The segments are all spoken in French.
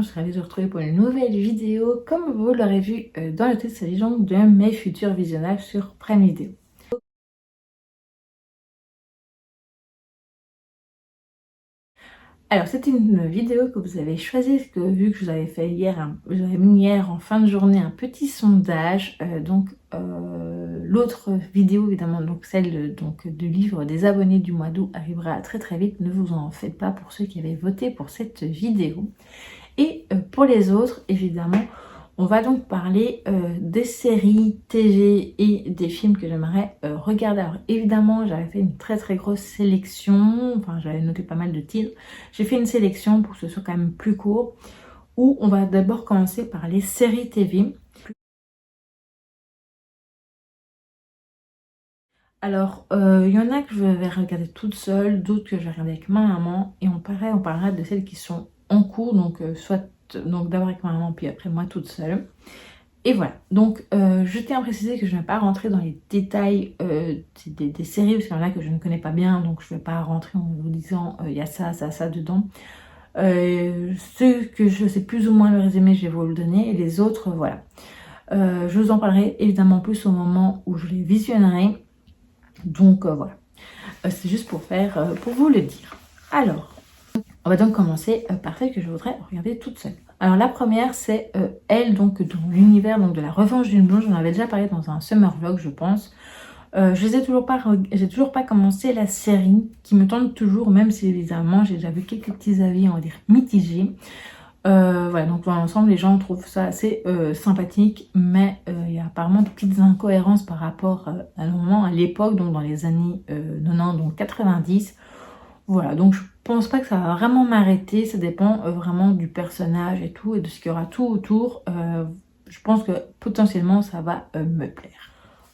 je suis ravie de vous retrouver pour une nouvelle vidéo, comme vous l'aurez vu dans le titre, c'est donc de mes futurs visionnages sur Prime Video. Alors c'est une vidéo que vous avez choisie, parce que vu que je vous avais fait hier, j'avais mis hier en fin de journée un petit sondage, l'autre vidéo évidemment, donc celle du livre des abonnés du mois d'août arrivera très très vite, ne vous en faites pas pour ceux qui avaient voté pour cette vidéo. Et pour les autres, évidemment, on va donc parler des séries TV et des films que j'aimerais regarder. Alors évidemment, j'avais fait une très très grosse sélection, enfin j'avais noté pas mal de titres. J'ai fait une sélection pour que ce soit quand même plus court, où on va d'abord commencer par les séries TV. Alors, il y en a que je vais regarder toute seule, d'autres que je vais regarder avec ma maman, et on parlera de celles qui sont en cours, donc soit d'abord avec ma maman, puis après moi toute seule. Et voilà, donc je tiens à préciser que je ne vais pas rentrer dans les détails des séries, parce qu'il y en a que je ne connais pas bien, donc je ne vais pas rentrer en vous disant il y a ça, ça, ça dedans. Ceux que je sais plus ou moins le résumé, je vais vous le donner, et les autres, voilà. Je vous en parlerai évidemment plus au moment où je les visionnerai. Donc voilà, c'est juste pour vous le dire. Alors, on va donc commencer par celle que je voudrais regarder toute seule. Alors la première, c'est elle, donc dans l'univers de la Revanche d'une blonde. J'en avais déjà parlé dans un summer vlog, je pense. J'ai toujours pas commencé la série, qui me tente toujours, même si évidemment j'ai déjà vu quelques petits avis, on va dire mitigés. Voilà, donc dans l'ensemble, les gens trouvent ça assez sympathique, mais il y a apparemment de petites incohérences par rapport à l'époque, donc dans les années 90, donc 90. Voilà, donc je pense pas que ça va vraiment m'arrêter, ça dépend vraiment du personnage et tout, et de ce qu'il y aura tout autour. Je pense que potentiellement ça va me plaire.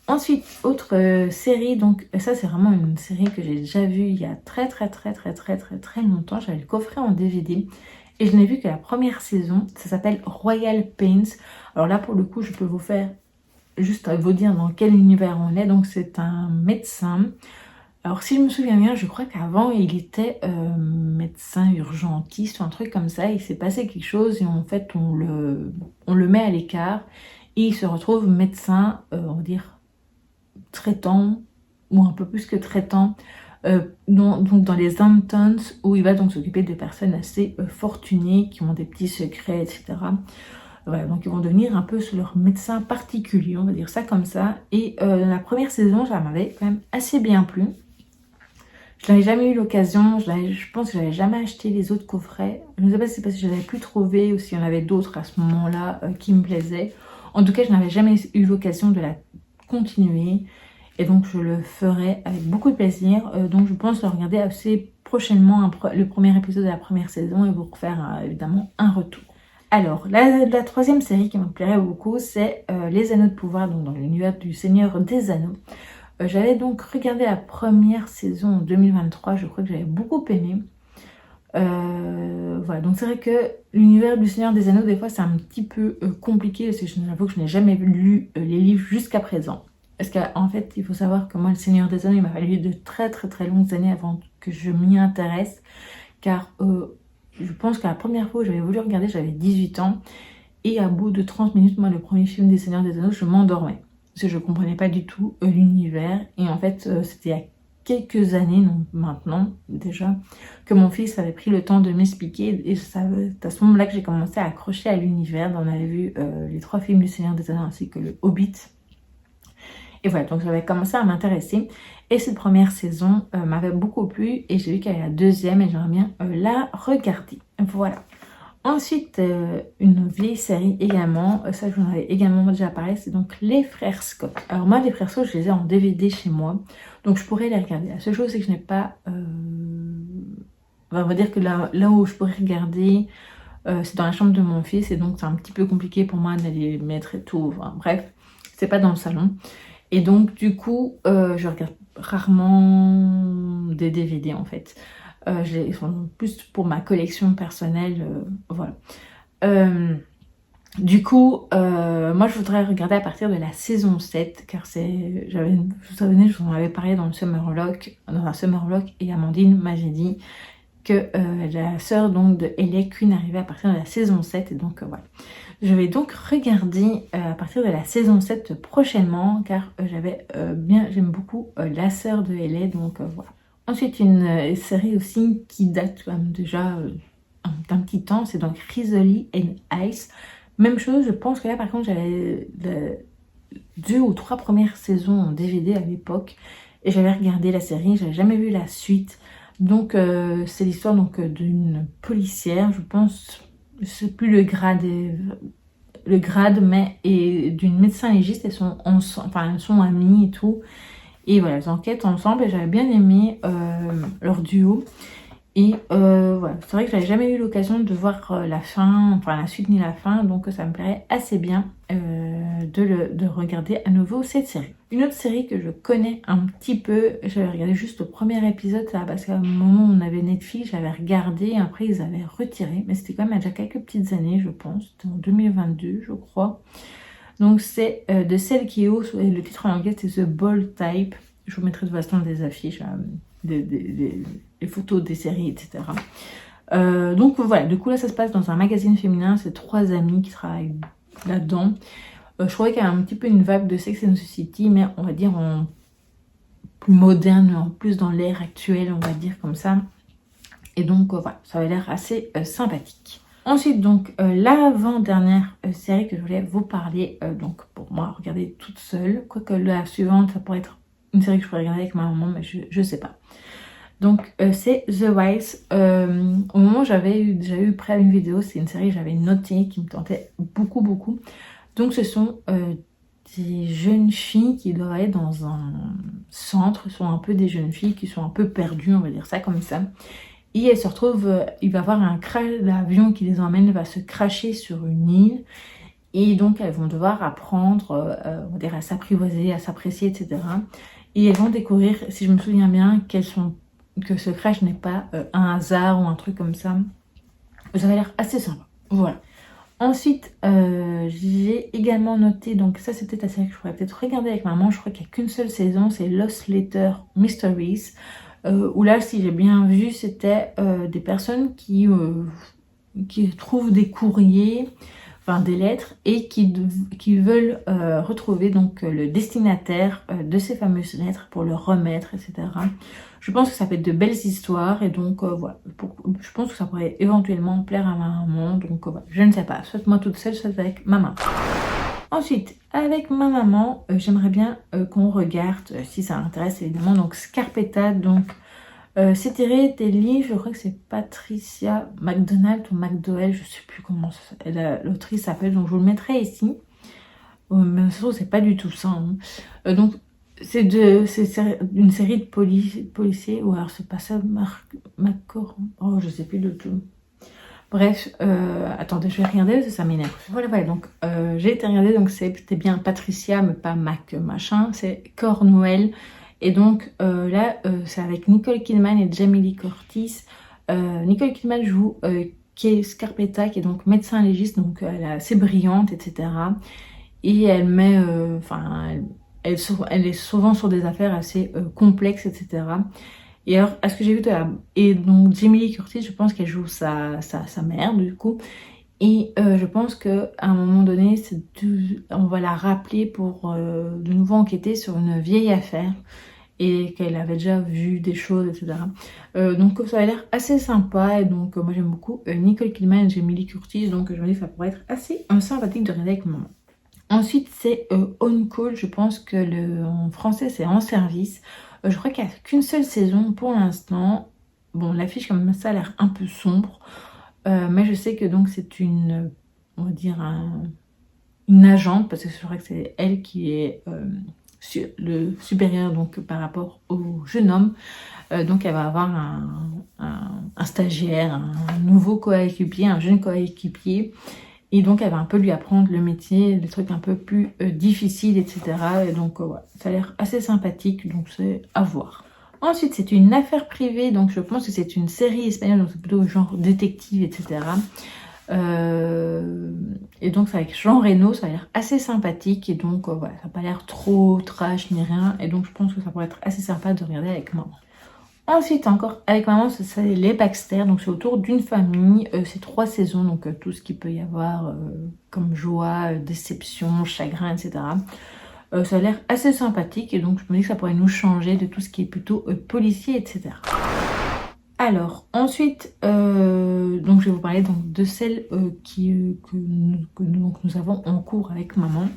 Ensuite, autre série, donc ça c'est vraiment une série que j'ai déjà vue il y a très longtemps. J'avais le coffret en DVD et je n'ai vu que la première saison. Ça s'appelle Royal Pains. Alors là pour le coup je peux vous faire juste à vous dire dans quel univers on est. Donc c'est un médecin. Alors si je me souviens bien, je crois qu'avant il était médecin urgentiste ou un truc comme ça. Il s'est passé quelque chose et en fait on le met à l'écart et il se retrouve médecin, on va dire traitant, ou un peu plus que traitant, donc dans les Hamptons, où il va donc s'occuper de personnes assez fortunées qui ont des petits secrets, etc. Voilà, donc ils vont devenir un peu leur médecin particulier, on va dire ça comme ça. Et la première saison, ça m'avait quand même assez bien plu. Je n'avais jamais eu l'occasion, je pense que je n'avais jamais acheté les autres coffrets. Je ne sais pas si c'est parce que je n'avais plus trouvé ou s'il y en avait d'autres à ce moment-là qui me plaisaient. En tout cas, je n'avais jamais eu l'occasion de la continuer. Et donc, je le ferai avec beaucoup de plaisir. Donc, je pense le regarder assez prochainement le premier épisode de la première saison et vous refaire évidemment un retour. Alors, la troisième série qui me plairait beaucoup, c'est Les Anneaux de Pouvoir, donc dans l'univers du Seigneur des Anneaux. J'avais donc regardé la première saison en 2023, je crois que j'avais beaucoup aimé. Voilà, donc c'est vrai que l'univers du Seigneur des Anneaux, des fois c'est un petit peu compliqué, parce que j'avoue que je n'ai jamais lu les livres jusqu'à présent. Parce qu'en fait, il faut savoir que moi, le Seigneur des Anneaux, il m'a fallu de très longues années avant que je m'y intéresse. Car je pense que la première fois où j'avais voulu regarder, j'avais 18 ans. Et à bout de 30 minutes, moi, le premier film des Seigneurs des Anneaux, je m'endormais. Parce que je ne comprenais pas du tout l'univers. Et en fait, c'était il y a quelques années, donc maintenant déjà, que mon fils avait pris le temps de m'expliquer. Et c'est à ce moment-là que j'ai commencé à accrocher à l'univers. On avait vu les 3 films du Seigneur des Anneaux ainsi que le Hobbit. Et voilà, donc j'avais commencé à m'intéresser. Et cette première saison m'avait beaucoup plu. Et j'ai vu qu'il y avait la deuxième et j'aimerais bien la regarder. Voilà. Ensuite, une vieille série également, ça je vous en avais également déjà parlé, c'est donc Les Frères Scott. Alors moi, Les Frères Scott, je les ai en DVD chez moi, donc je pourrais les regarder. La seule chose, c'est que je n'ai pas... on va dire que là où je pourrais regarder, c'est dans la chambre de mon fils, et donc c'est un petit peu compliqué pour moi d'aller mettre et tout. Enfin, bref, c'est pas dans le salon. Et donc du coup, je regarde rarement des DVD en fait. Ils sont plus pour ma collection personnelle, voilà. Du coup, moi je voudrais regarder à partir de la saison 7, car vous savez, je vous en avais parlé dans un summer vlog, et Amandine m'avait dit, que la sœur donc de Ellie Quinn arrivait à partir de la saison 7 et donc voilà. Je vais donc regarder à partir de la saison 7 prochainement car j'aime beaucoup la sœur de Ellie donc voilà. Ensuite une série aussi qui date quand même déjà d'un petit temps, c'est donc Rizzoli and Ice. Même chose, je pense que là par contre j'avais 2 ou 3 premières saisons en DVD à l'époque et j'avais regardé la série, j'avais jamais vu la suite. Donc c'est l'histoire donc d'une policière, je pense, je sais plus le grade, mais et d'une médecin légiste. Elles sont amies et tout. Et voilà, elles enquêtent ensemble et j'avais bien aimé leur duo. Et voilà, c'est vrai que j'avais jamais eu l'occasion de voir la fin, enfin la suite ni la fin, donc ça me plairait assez bien de regarder à nouveau cette série. Une autre série que je connais un petit peu, j'avais regardé juste le premier épisode, ça, parce qu'à un moment où on avait Netflix, j'avais regardé, après ils avaient retiré, mais c'était quand même il y a déjà quelques petites années, je pense, c'était en 2022 je crois. Donc c'est de celle qui est haut, le titre en anglais c'est The Bold Type, je vous mettrai de toute façon des affiches, des photos des séries, etc. Donc voilà, du coup là ça se passe dans un magazine féminin, c'est 3 amies qui travaillent là-dedans. Je trouvais qu'il y a un petit peu une vague de Sex and the City, mais on va dire en plus moderne, en plus dans l'ère actuelle, on va dire comme ça. Et donc voilà, ça avait l'air assez sympathique. Ensuite donc l'avant-dernière série que je voulais vous parler, donc pour moi regarder toute seule, quoique la suivante ça pourrait être une série que je pourrais regarder avec ma maman, mais je sais pas. Donc c'est The Wives. Au moment où j'avais déjà eu près une vidéo, c'est une série que j'avais notée qui me tentait beaucoup. Donc ce sont des jeunes filles qui doivent aller dans un centre, ce sont un peu des jeunes filles qui sont un peu perdues, on va dire ça comme ça. Et elles se retrouvent, il va y avoir un crash d'avion qui les emmène, va se crasher sur une île. Et donc elles vont devoir apprendre, on va dire, à s'apprivoiser, à s'apprécier, etc. Et elles vont découvrir, si je me souviens bien, que ce crash n'est pas un hasard ou un truc comme ça. Ça avait l'air assez sympa. Voilà. Ensuite, j'ai également noté, donc ça c'est peut-être la série que je pourrais peut-être regarder avec maman, je crois qu'il n'y a qu'une seule saison, c'est Lost Letter Mysteries, où là, si j'ai bien vu, c'était des personnes qui trouvent des courriers, enfin des lettres, et qui veulent retrouver donc le destinataire de ces fameuses lettres pour le remettre, etc. Je pense que ça peut être de belles histoires et donc voilà, je pense que ça pourrait éventuellement plaire à ma maman, donc voilà, je ne sais pas, soit moi toute seule, soit avec ma maman. Ensuite, avec ma maman, j'aimerais bien qu'on regarde, si ça intéresse évidemment, donc Scarpetta, donc c'est tiré des livres, je crois que c'est Patricia McDonald ou McDowell, je sais plus comment l'autrice s'appelle, donc je vous le mettrai ici. Mais de toute façon, c'est pas du tout ça. Hein. Donc, c'est une série de policiers, ou alors c'est pas ça, McCord, oh je sais plus du tout. Bref, attendez, je vais regarder, ça m'énerve. Voilà, donc j'ai été regarder, donc c'était bien Patricia, mais pas Mac machin, c'est Cornwell. Et donc là, c'est avec Nicole Kidman et Jamie Lee Curtis. Nicole Kidman joue Scarpetta, qui est donc médecin légiste, donc elle est assez brillante, etc. Et elle met, elle est souvent sur des affaires assez complexes, etc. Et alors, à ce que j'ai vu et donc Jamie Lee Curtis, je pense qu'elle joue sa mère du coup. Et je pense qu'à un moment donné, on va la rappeler pour de nouveau enquêter sur une vieille affaire et qu'elle avait déjà vu des choses, etc. Donc ça a l'air assez sympa et donc moi j'aime beaucoup Nicole Kidman et Jamie Lee Curtis, donc je me dis que ça pourrait être assez sympathique de regarder avec maman. Ensuite c'est On Call, je pense que en français c'est En Service. Je crois qu'il n'y a qu'une seule saison pour l'instant. Bon, l'affiche comme ça a l'air un peu sombre, mais je sais que donc c'est on va dire une agente, parce que je crois que c'est elle qui est le supérieur donc par rapport au jeune homme. Donc elle va avoir un stagiaire, un nouveau coéquipier, un jeune coéquipier. Et donc elle va un peu lui apprendre le métier, des trucs un peu plus difficiles, etc. Et donc ouais, ça a l'air assez sympathique, donc c'est à voir. Ensuite c'est une affaire privée, donc je pense que c'est une série espagnole, donc c'est plutôt genre détective, etc. Et donc c'est avec Jean Reno, ça a l'air assez sympathique. Et donc voilà, ça n'a pas l'air trop trash ni rien. Et donc je pense que ça pourrait être assez sympa de regarder avec maman. Ensuite, encore avec maman, c'est les Baxter, donc c'est autour d'une famille, c'est 3 saisons, donc tout ce qu'il peut y avoir comme joie, déception, chagrin, etc. Ça a l'air assez sympathique et donc je me dis que ça pourrait nous changer de tout ce qui est plutôt policier, etc. Alors, ensuite, donc je vais vous parler donc, de celles que nous avons en cours avec maman.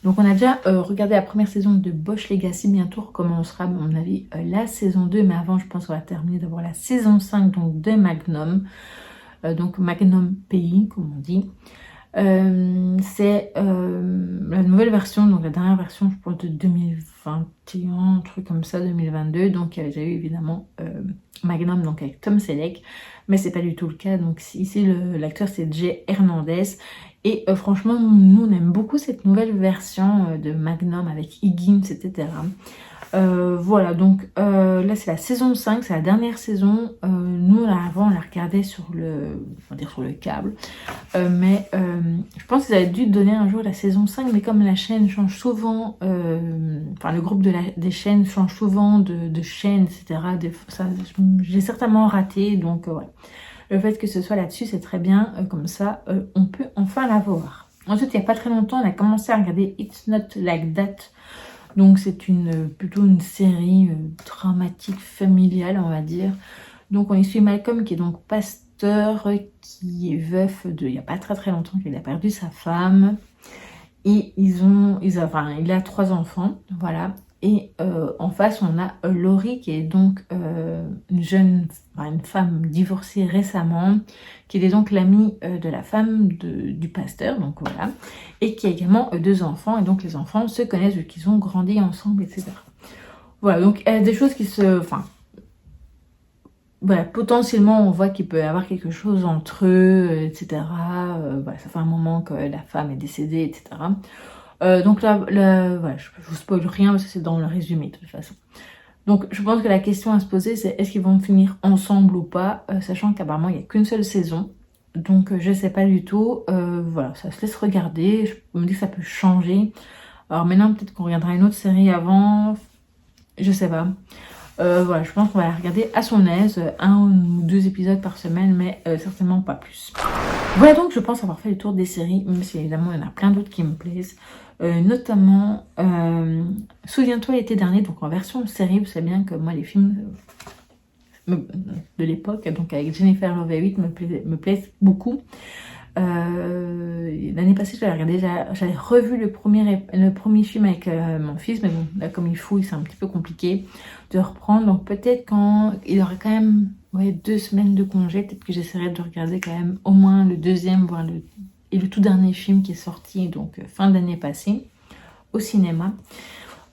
Donc on a déjà regardé la première saison de Bosch Legacy, bientôt recommencera à mon avis la saison 2, mais avant je pense qu'on va terminer d'avoir la saison 5 donc, de Magnum, donc Magnum Pays comme on dit. C'est la nouvelle version, donc la dernière version je pense de 2021, un truc comme ça, 2022, donc il y a déjà eu évidemment Magnum donc avec Tom Selleck, mais c'est pas du tout le cas, donc ici l'acteur c'est Jay Hernandez. Et franchement, nous on aime beaucoup cette nouvelle version de Magnum avec Higgins, etc. Voilà, donc là c'est la saison 5, c'est la dernière saison. Nous là, avant on la regardait sur le câble. Mais je pense qu'ils avaient dû donner un jour la saison 5, mais comme la chaîne change souvent, enfin le groupe des chaînes change souvent de chaîne, etc. J'ai certainement raté, donc ouais. Le fait que ce soit là-dessus, c'est très bien, comme ça, on peut enfin la voir. Ensuite, il n'y a pas très longtemps, on a commencé à regarder It's Not Like That. Donc, c'est plutôt une série dramatique, familiale, on va dire. Donc, on y suit Malcolm, qui est donc pasteur, qui est veuf il n'y a pas très très longtemps, qu'il a perdu sa femme. Et il a 3 enfants, voilà. Et en face, on a Laurie qui est donc une femme divorcée récemment, qui est donc l'amie de la femme du pasteur, donc voilà, et qui a également 2 enfants, et donc les enfants se connaissent vu qu'ils ont grandi ensemble, etc. Voilà, donc il y a des choses qui voilà, potentiellement on voit qu'il peut y avoir quelque chose entre eux, etc. Voilà, ça fait un moment que la femme est décédée, etc. Donc là, voilà, je vous spoil rien parce que c'est dans le résumé de toute façon. Donc je pense que la question à se poser c'est est-ce qu'ils vont finir ensemble ou pas, sachant qu'apparemment il n'y a qu'une seule saison. Donc je sais pas du tout. Voilà, ça se laisse regarder. Je me dis que ça peut changer. Alors maintenant peut-être qu'on regardera une autre série avant. Je sais pas. Voilà, je pense qu'on va la regarder à son aise, 1 ou 2 épisodes par semaine, mais certainement pas plus. Voilà donc je pense avoir fait le tour des séries, même si évidemment il y en a plein d'autres qui me plaisent. Notamment, souviens-toi l'été dernier, donc en version série, vous savez bien que moi les films de l'époque, donc avec Jennifer Love Hewitt, me plaisent beaucoup. L'année passée, j'avais revu le premier film avec mon fils, mais bon, là comme il fouille, c'est un petit peu compliqué de reprendre. Donc peut-être quand il aura quand même 2 semaines de congé, peut-être que j'essaierai de regarder quand même au moins le deuxième, voire le tout dernier film qui est sorti, donc fin d'année passée, au cinéma.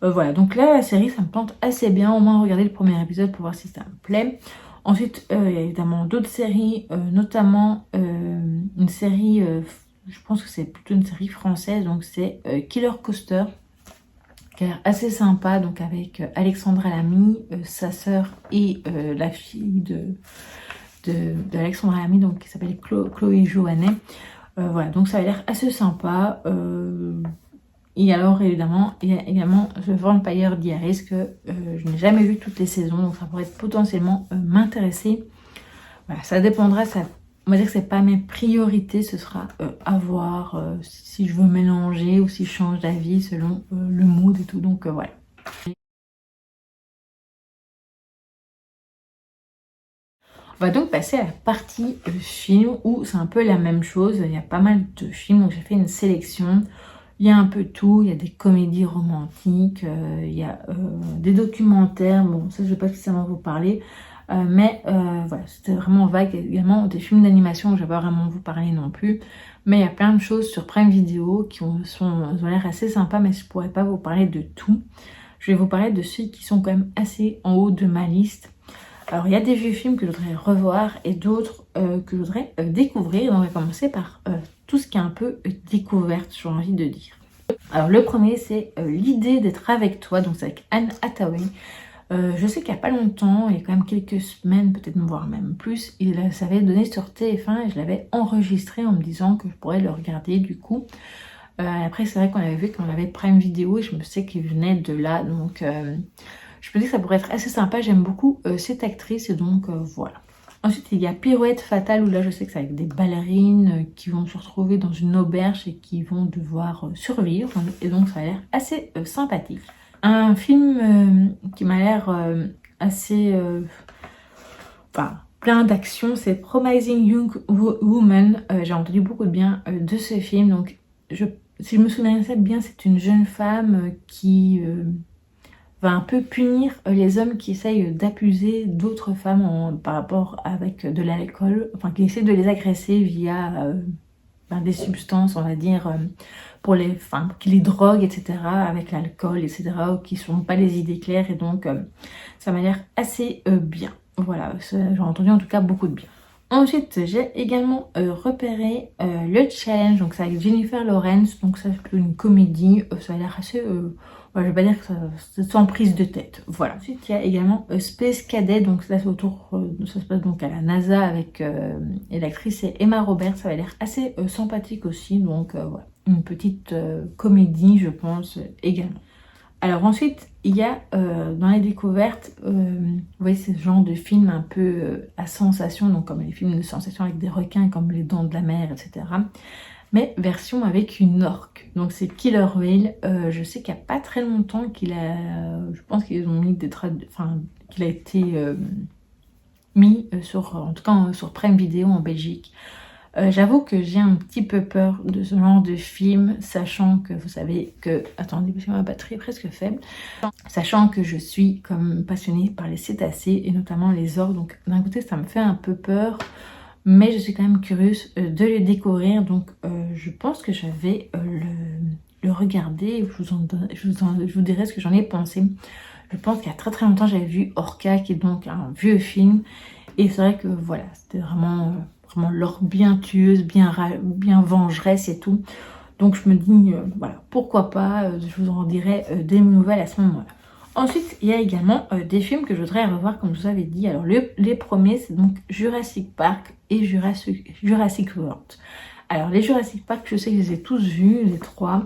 Voilà, donc là, la série, ça me tente assez bien, au moins regarder le premier épisode pour voir si ça me plaît. Ensuite, il y a évidemment d'autres séries, notamment une série, je pense que c'est plutôt une série française, donc c'est Killer Coaster, qui a l'air assez sympa, donc avec Alexandra Lamy, sa sœur et la fille de Alexandra Lamy, donc qui s'appelle Chloé Joannet. Voilà, donc ça a l'air assez sympa. Et alors évidemment, il y a également The Vampire Diaries que je n'ai jamais vu toutes les saisons, donc ça pourrait potentiellement m'intéresser. Voilà, ça dépendra, on va dire que c'est pas mes priorités, ce sera à voir si je veux mélanger ou si je change d'avis selon le mood et tout, donc voilà. On va donc passer à la partie film où c'est un peu la même chose, il y a pas mal de films, donc j'ai fait une sélection. Il y a un peu tout, il y a des comédies romantiques, il y a des documentaires, bon ça je vais pas spécialement vous parler, mais voilà, c'était vraiment vague. Également des films d'animation, je vais pas vraiment vous parler non plus, mais il y a plein de choses sur Prime Video qui ont l'air assez sympas, mais je pourrais pas vous parler de tout. Je vais vous parler de ceux qui sont quand même assez en haut de ma liste. Alors il y a des vieux films que je voudrais revoir et d'autres que je voudrais découvrir. Donc on va commencer par tout ce qui est un peu découverte, j'ai envie de dire. Alors le premier c'est L'idée d'être avec toi, donc c'est avec Anne Hathaway. Je sais qu'il n'y a pas longtemps, il y a quand même quelques semaines, peut-être voire même plus, ça avait donné sur TF1 et je l'avais enregistré en me disant que je pourrais le regarder du coup. Après c'est vrai qu'on avait vu qu'on avait Prime Video et je me sais qu'il venait de là, donc je me dis que ça pourrait être assez sympa. J'aime beaucoup cette actrice et donc voilà. Ensuite, il y a Pirouette Fatale, où là, je sais que c'est avec des ballerines qui vont se retrouver dans une auberge et qui vont devoir survivre. Et donc, ça a l'air assez sympathique. Un film qui m'a l'air assez... enfin, plein d'action, c'est Promising Young Woman. J'ai entendu beaucoup de bien de ce film. Donc, si je me souviens bien, c'est une jeune femme qui... va un peu punir les hommes qui essayent d'abuser d'autres femmes par rapport avec de l'alcool, enfin qui essaient de les agresser via des substances, on va dire, pour les femmes, qui les droguent, etc., avec l'alcool, etc., ou qui ne sont pas les idées claires, et donc ça m'a l'air assez bien. Voilà, j'ai entendu en tout cas beaucoup de bien. Ensuite, j'ai également repéré le challenge, donc c'est avec Jennifer Lawrence, donc ça c'est plutôt une comédie, ça a l'air assez... je vais pas dire que c'est sans prise de tête, voilà. Ensuite, il y a également Space Cadet, donc là c'est ça se passe donc à la NASA avec, et l'actrice c'est Emma Roberts, ça a l'air assez sympathique aussi, donc voilà. Une petite comédie, je pense, également. Alors ensuite, il y a dans les découvertes, vous voyez, ce genre de films un peu à sensation, donc comme les films de sensation avec des requins comme Les Dents de la Mer, etc. Mais version avec une orque. Donc c'est Killer Whale. Je sais qu'il n'y a pas très longtemps qu'il a... je pense qu'ils ont mis qu'il a été mis en tout cas sur Prime Video en Belgique. J'avoue que j'ai un petit peu peur de ce genre de film, sachant que vous savez que... Attendez, parce que ma batterie est presque faible. Sachant que je suis comme passionnée par les cétacés et notamment les orques. Donc d'un côté ça me fait un peu peur, mais je suis quand même curieuse de les découvrir. Donc je pense que je vais le regarder. Je vous dirai ce que j'en ai pensé. Je pense qu'il y a très très longtemps j'avais vu Orca, qui est donc un vieux film. Et c'est vrai que voilà, c'était vraiment l'orque bien tueuse, bien vengeresse et tout. Donc je me dis, voilà, pourquoi pas, je vous en dirai des nouvelles à ce moment-là. Ensuite, il y a également des films que je voudrais revoir, comme je vous avais dit. Alors les premiers, c'est donc Jurassic Park et Jurassic World. Alors les Jurassic Park, je sais que je les ai tous vus, les trois.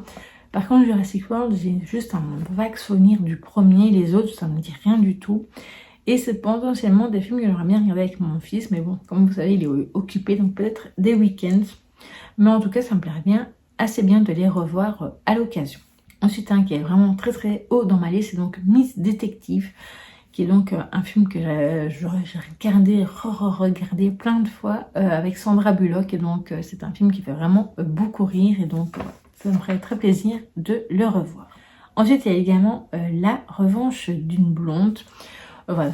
Par contre, Jurassic World, j'ai juste un vague souvenir du premier. Les autres, ça ne me dit rien du tout. Et c'est potentiellement des films que j'aimerais bien regarder avec mon fils. Mais bon, comme vous savez, il est occupé, donc peut-être des week-ends. Mais en tout cas, ça me plairait bien, assez bien de les revoir à l'occasion. Ensuite, un qui est vraiment très très haut dans ma liste, c'est donc Miss Détective, qui est donc un film que j'ai regardé plein de fois avec Sandra Bullock. Et donc, c'est un film qui fait vraiment beaucoup rire. Et donc, ça me ferait très plaisir de le revoir. Ensuite, il y a également La Revanche d'une blonde. Voilà.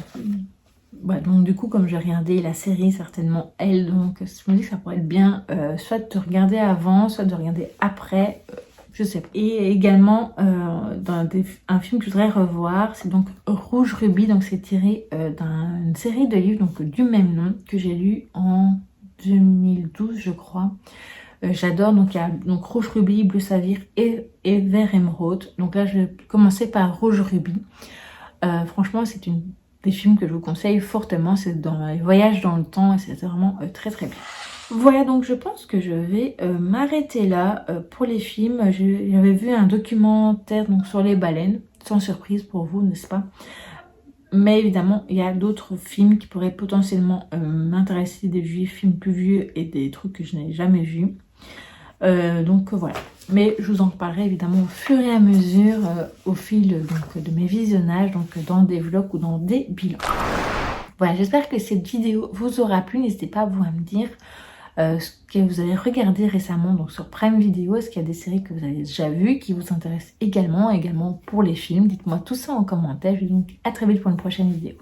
Ouais, donc du coup, comme j'ai regardé la série, certainement Elle, donc je me dis que ça pourrait être bien soit de regarder avant, soit de regarder après, je sais pas. Et également un film que je voudrais revoir, c'est donc Rouge Rubis, donc c'est tiré d'une série de livres donc du même nom que j'ai lu en 2012 je crois. J'adore, donc il y a donc Rouge Rubis, Bleu Saphir et Vert Émeraude. Donc là je vais commencer par Rouge Rubis. Franchement c'est des films que je vous conseille fortement, c'est dans les voyages dans le temps et c'est vraiment très très bien. Voilà, donc je pense que je vais m'arrêter là pour les films. J'avais vu un documentaire donc sur les baleines, sans surprise pour vous, n'est-ce pas? Mais évidemment, il y a d'autres films qui pourraient potentiellement m'intéresser, des films plus vieux et des trucs que je n'ai jamais vus. Donc voilà. Mais je vous en reparlerai évidemment au fur et à mesure, au fil donc, de mes visionnages, donc dans des vlogs ou dans des bilans. Voilà, j'espère que cette vidéo vous aura plu. N'hésitez pas vous à me dire ce que vous avez regardé récemment donc sur Prime Video. Est-ce qu'il y a des séries que vous avez déjà vues qui vous intéressent également pour les films? Dites-moi tout ça en commentaire. Je vous dis donc à très vite pour une prochaine vidéo.